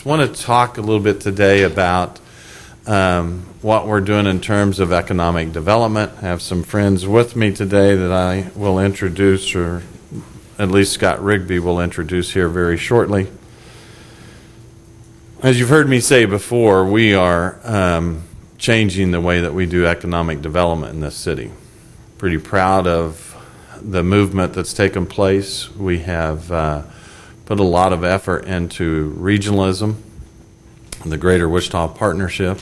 I want to talk a little bit today about what we're doing in terms of economic development. I have some friends with me today that I will introduce, or at least Scott Rigby will introduce here very shortly. As you've heard me say before, we are changing the way that we do economic development in this city. Pretty proud of the movement that's taken place. We have put a lot of effort into regionalism, the Greater Wichita Partnership,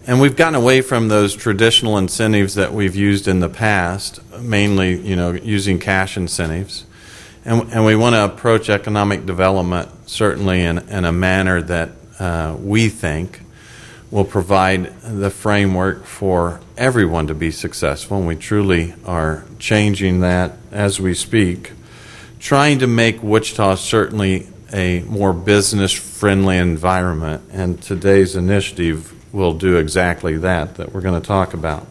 and we've gotten away from those traditional incentives that we've used in the past, mainly, using cash incentives. And we want to approach economic development certainly in a manner that we think will provide the framework for everyone to be successful. And we truly are changing that as we speak, trying to make Wichita certainly a more business-friendly environment. And today's initiative will do exactly that we're going to talk about.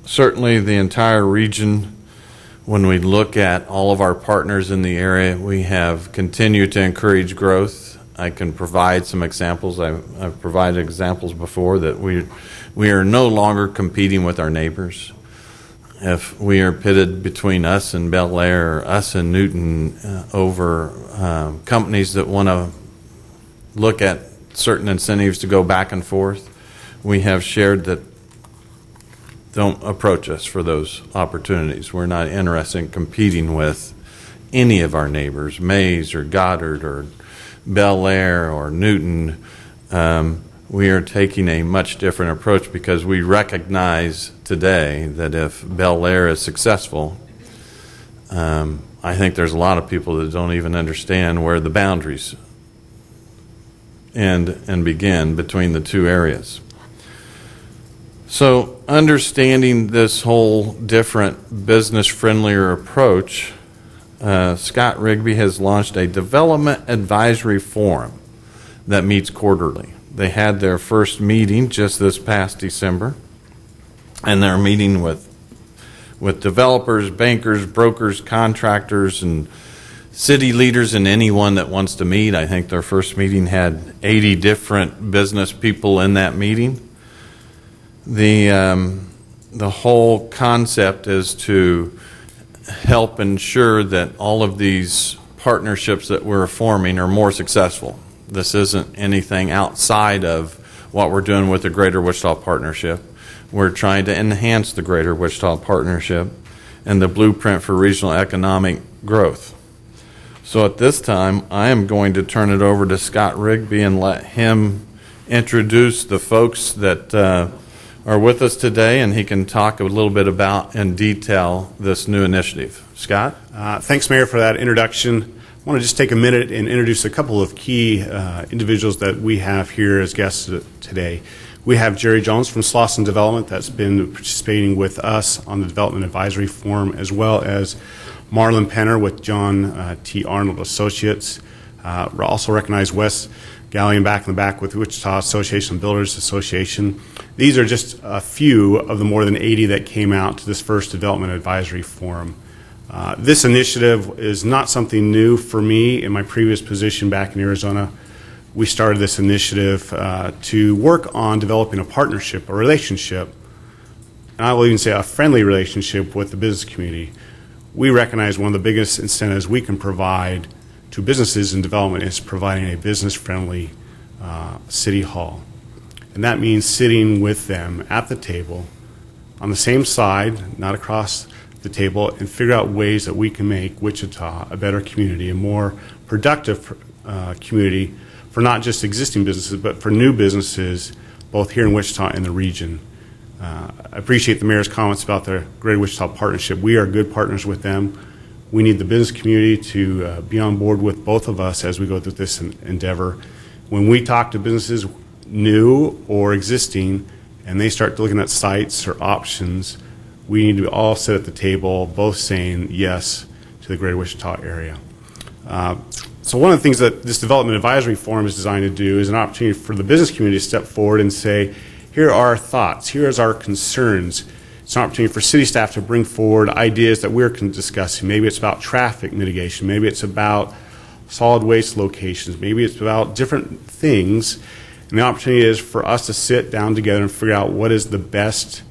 Certainly the entire region, when we look at all of our partners in the area, we have continued to encourage growth. I can provide some examples. I've provided examples before that we are no longer competing with our neighbors. If we are pitted between us and Bel Air, or us and Newton, over companies that want to look at certain incentives to go back and forth, we have shared that don't approach us for those opportunities. We're not interested in competing with any of our neighbors, Mays or Goddard or Bel Air or Newton. We are taking a much different approach because we recognize today that if Bel Air is successful, I think there's a lot of people that don't even understand where the boundaries end and begin between the two areas. So understanding this whole different business-friendlier approach, Scott Rigby has launched a development advisory forum that meets quarterly. They had their first meeting just this past December, and they're meeting with developers, bankers, brokers, contractors, and city leaders, and anyone that wants to meet. I think their first meeting had 80 different business people in that meeting. The whole concept is to help ensure that all of these partnerships that we're forming are more successful. This isn't anything outside of what we're doing with the Greater Wichita Partnership. We're trying to enhance the Greater Wichita Partnership and the blueprint for regional economic growth. So at this time, I am going to turn it over to Scott Rigby and let him introduce the folks that are with us today, and he can talk a little bit about in detail this new initiative. Scott? Thanks, Mayor, for that introduction. I want to just take a minute and introduce a couple of key individuals that we have here as guests today. We have Jerry Jones from Slauson Development that's been participating with us on the Development Advisory Forum, as well as Marlon Penner with John T. Arnold Associates. We also recognize Wes Gallion back in the back with Wichita Association of Builders Association. These are just a few of the more than 80 that came out to this first Development Advisory Forum. This initiative is not something new for me. In my previous position back in Arizona, we started this initiative to work on developing a partnership, a relationship, and I will even say a friendly relationship with the business community. We recognize one of the biggest incentives we can provide to businesses in development is providing a business-friendly city hall. And that means sitting with them at the table on the same side, not across the table, and figure out ways that we can make Wichita a better community, a more productive community for not just existing businesses, but for new businesses, both here in Wichita and the region. I appreciate the Mayor's comments about the Greater Wichita Partnership. We are good partners with them. We need the business community to be on board with both of us as we go through this endeavor. When we talk to businesses, new or existing, and they start looking at sites or options, we need to all sit at the table, both saying yes to the Greater Wichita area. So one of the things that this Development Advisory Forum is designed to do is an opportunity for the business community to step forward and say, here are our thoughts, here's our concerns. It's an opportunity for city staff to bring forward ideas that we're discussing. Maybe it's about traffic mitigation, maybe it's about solid waste locations. Maybe it's about different things. And the opportunity is for us to sit down together and figure out what is the best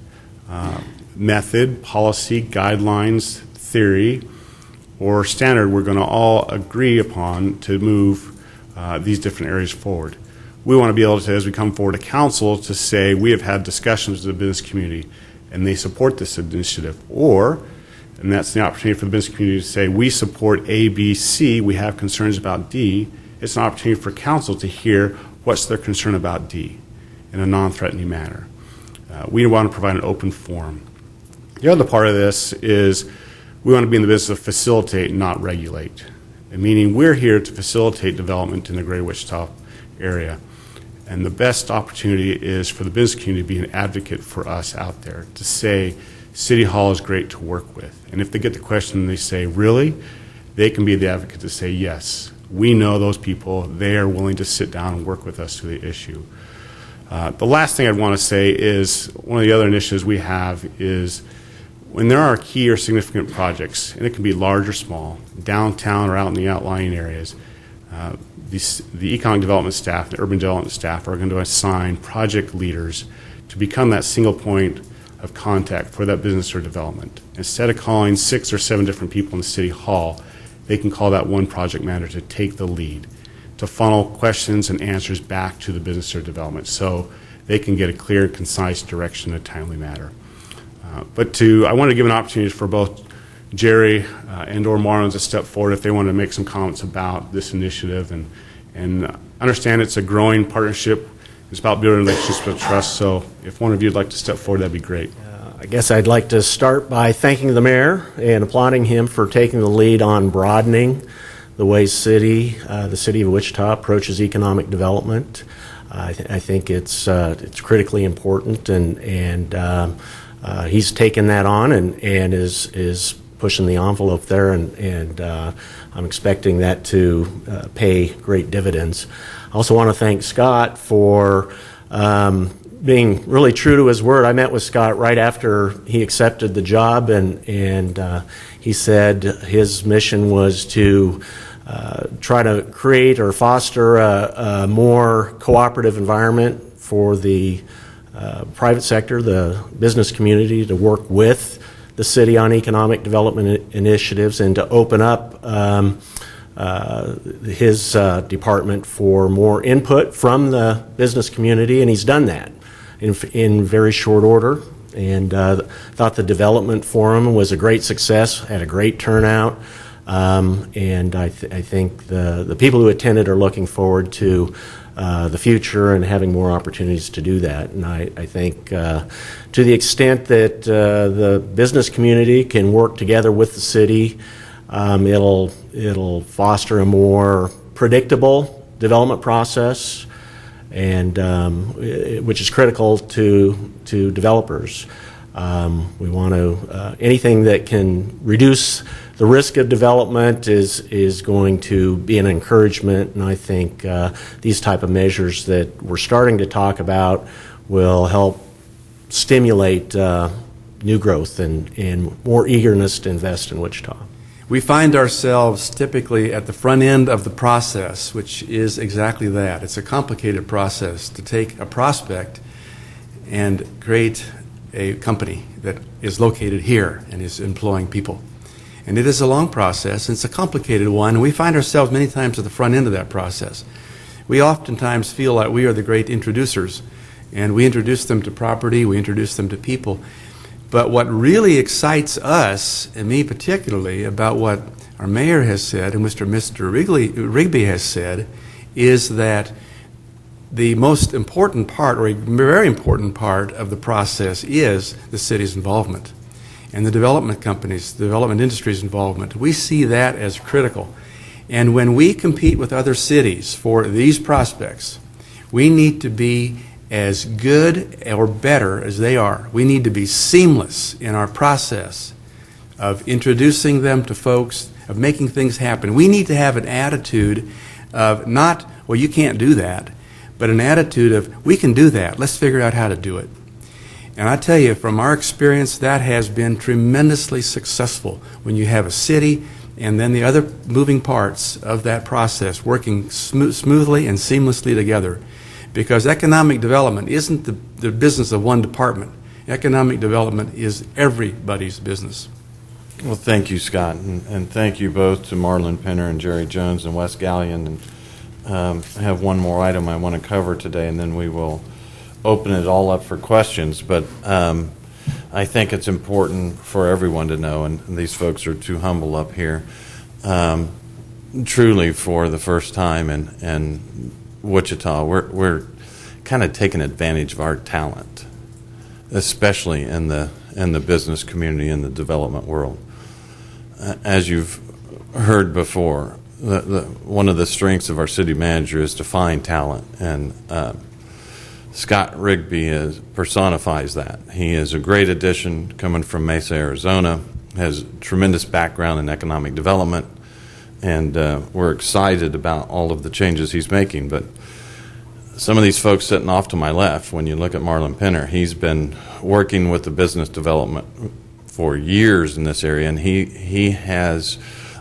method, policy, guidelines, theory, or standard we're going to all agree upon to move these different areas forward. We want to be able to, as we come forward to council, to say we have had discussions with the business community and they support this initiative. Or, and that's the opportunity for the business community to say we support A, B, C, we have concerns about D. It's an opportunity for council to hear what's their concern about D in a non-threatening manner. We want to provide an open forum. The other part of this is we want to be in the business of facilitate, not regulate. And meaning we're here to facilitate development in the greater Wichita area. And the best opportunity is for the business community to be an advocate for us out there, to say City Hall is great to work with. And if they get the question and they say, really? They can be the advocate to say, yes, we know those people. They are willing to sit down and work with us through the issue. The last thing I'd want to say is one of the other initiatives we have is when there are key or significant projects, and it can be large or small, downtown or out in the outlying areas, the economic development staff, the urban development staff are going to assign project leaders to become that single point of contact for that business or development. Instead of calling 6 or 7 different people in the City Hall, they can call that one project manager to take the lead, to funnel questions and answers back to the business or development so they can get a clear and concise direction in a timely manner. I want to give an opportunity for both Jerry and or Marlon to step forward if they want to make some comments about this initiative and understand it's a growing partnership. It's about building relationships with trust. So if one of you would like to step forward, that'd be great. I guess I'd like to start by thanking the mayor and applauding him for taking the lead on broadening the way the city of Wichita approaches economic development. I think it's critically important, and he's taken that on and is pushing the envelope there, and I'm expecting that to pay great dividends. I also want to thank Scott for being really true to his word. I met with Scott right after he accepted the job, and he said his mission was to try to create or foster a more cooperative environment for the private sector, the business community, to work with the city on economic development initiatives, and to open up his department for more input from the business community, and he's done that in very short order. And thought the development forum was a great success, had a great turnout, and I think the people who attended are looking forward to the future and having more opportunities to do that. And I think to the extent that the business community can work together with the city, it'll foster a more predictable development process, and which is critical to developers. We want to anything that can reduce the risk of development is going to be an encouragement, and I think these type of measures that we're starting to talk about will help stimulate new growth and more eagerness to invest in Wichita. We find ourselves typically at the front end of the process, which is exactly that. It's a complicated process to take a prospect and create a company that is located here and is employing people. And it is a long process, and it's a complicated one, and we find ourselves many times at the front end of that process. We oftentimes feel like we are the great introducers, and we introduce them to property, we introduce them to people. But what really excites us, and me particularly, about what our mayor has said and Mr. Rigby has said, is that the most important part, or a very important part of the process, is the city's involvement and the development companies, the development industry's involvement. We see that as critical. And when we compete with other cities for these prospects, we need to be as good or better as they are. We need to be seamless in our process of introducing them to folks, of making things happen. We need to have an attitude of not, well, you can't do that, but an attitude of, we can do that. Let's figure out how to do it. And I tell you, from our experience, that has been tremendously successful when you have a city and then the other moving parts of that process working smoothly and seamlessly together. Because economic development isn't the business of one department. Economic development is everybody's business. Well, thank you, Scott, and thank you both to Marlon Penner and Jerry Jones and Wes Gallion. And I have one more item I want to cover today, and then we will open it all up for questions. But I think it's important for everyone to know, and these folks are too humble up here, truly for the first time in Wichita, we're kind of taking advantage of our talent, especially in the business community, in the development world. As you've heard before, one of the strengths of our city manager is to find talent, and Scott Rigby personifies that. He is a great addition coming from Mesa, Arizona, has tremendous background in economic development, and we're excited about all of the changes he's making. But some of these folks sitting off to my left, when you look at Marlon Penner, he's been working with the business development for years in this area, and he has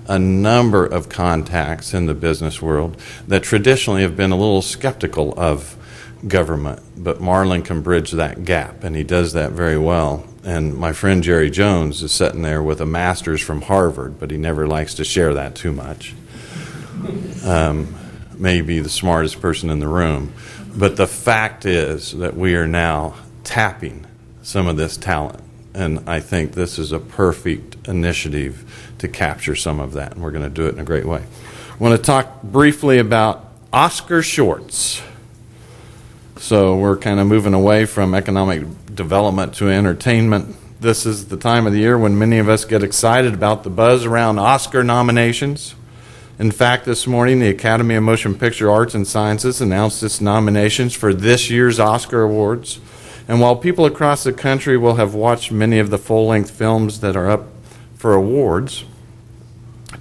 a number of contacts in the business world that traditionally have been a little skeptical of government, but Marlon can bridge that gap, and he does that very well. And my friend Jerry Jones is sitting there with a master's from Harvard, but he never likes to share that too much. Maybe the smartest person in the room. But the fact is that we are now tapping some of this talent, and I think this is a perfect initiative to capture some of that, and we're going to do it in a great way. I want to talk briefly about Oscar shorts. So we're kind of moving away from economic development to entertainment. This is the time of the year when many of us get excited about the buzz around Oscar nominations. In fact, this morning, the Academy of Motion Picture Arts and Sciences announced its nominations for this year's Oscar Awards. And while people across the country will have watched many of the full-length films that are up for awards,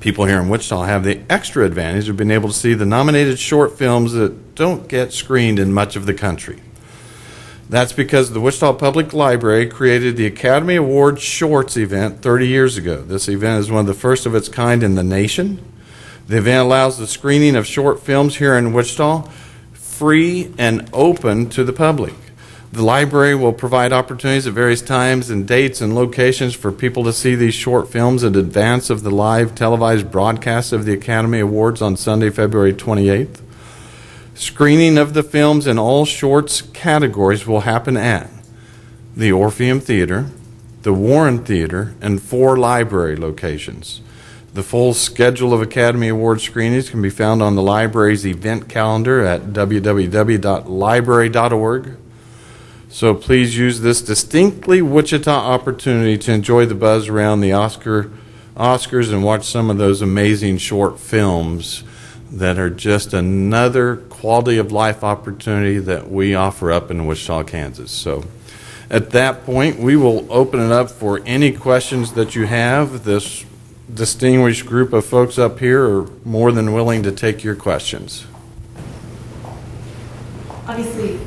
people here in Wichita have the extra advantage of being able to see the nominated short films that don't get screened in much of the country. That's because the Wichita Public Library created the Academy Awards Shorts event 30 years ago. This event is one of the first of its kind in the nation. The event allows the screening of short films here in Wichita free and open to the public. The library will provide opportunities at various times and dates and locations for people to see these short films in advance of the live televised broadcast of the Academy Awards on Sunday, February 28th. Screening of the films in all shorts categories will happen at the Orpheum Theater, the Warren Theater, and 4 library locations. The full schedule of Academy Award screenings can be found on the library's event calendar at www.library.org. So please use this distinctly Wichita opportunity to enjoy the buzz around the Oscars and watch some of those amazing short films that are just another quality of life opportunity that we offer up in Wichita, Kansas. So at that point, we will open it up for any questions that you have. This distinguished group of folks up here are more than willing to take your questions. Obviously,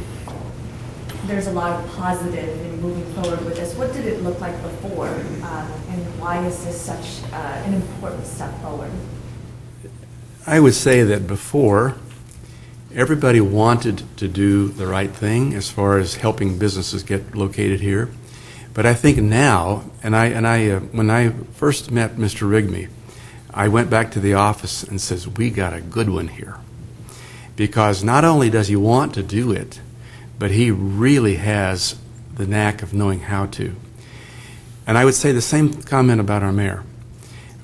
there's a lot of positive in moving forward with this. What did it look like before, and why is this such an important step forward? I would say that before, everybody wanted to do the right thing as far as helping businesses get located here. But I think now, when I first met Mr. Rigby, I went back to the office and says, we got a good one here. Because not only does he want to do it, but he really has the knack of knowing how to. And I would say the same comment about our mayor.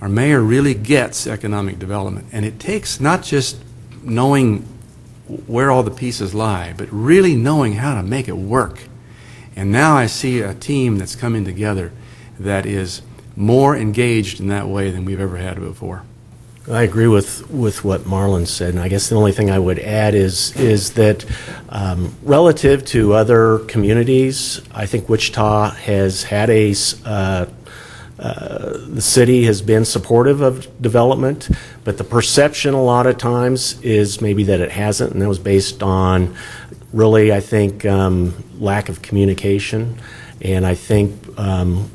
Our mayor really gets economic development, and it takes not just knowing where all the pieces lie, but really knowing how to make it work. And now I see a team that's coming together that is more engaged in that way than we've ever had before. I agree with what Marlon said, and I guess the only thing I would add is that relative to other communities, I think Wichita has had the city has been supportive of development, but the perception a lot of times is maybe that it hasn't, and that was based on really, I think, lack of communication. And I think I'm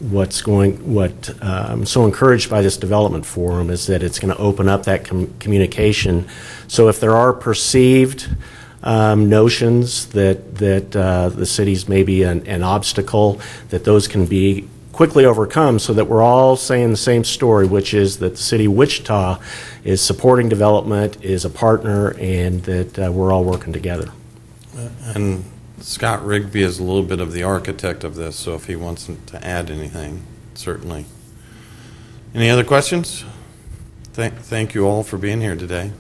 so encouraged by this development forum is that it's going to open up that communication. So if there are perceived notions that the city's maybe an obstacle, that those can be quickly overcome so that we're all saying the same story, which is that the city of Wichita is supporting development, is a partner, and that we're all working together. And Scott Rigby is a little bit of the architect of this, so if he wants to add anything, certainly. Any other questions? Thank you all for being here today.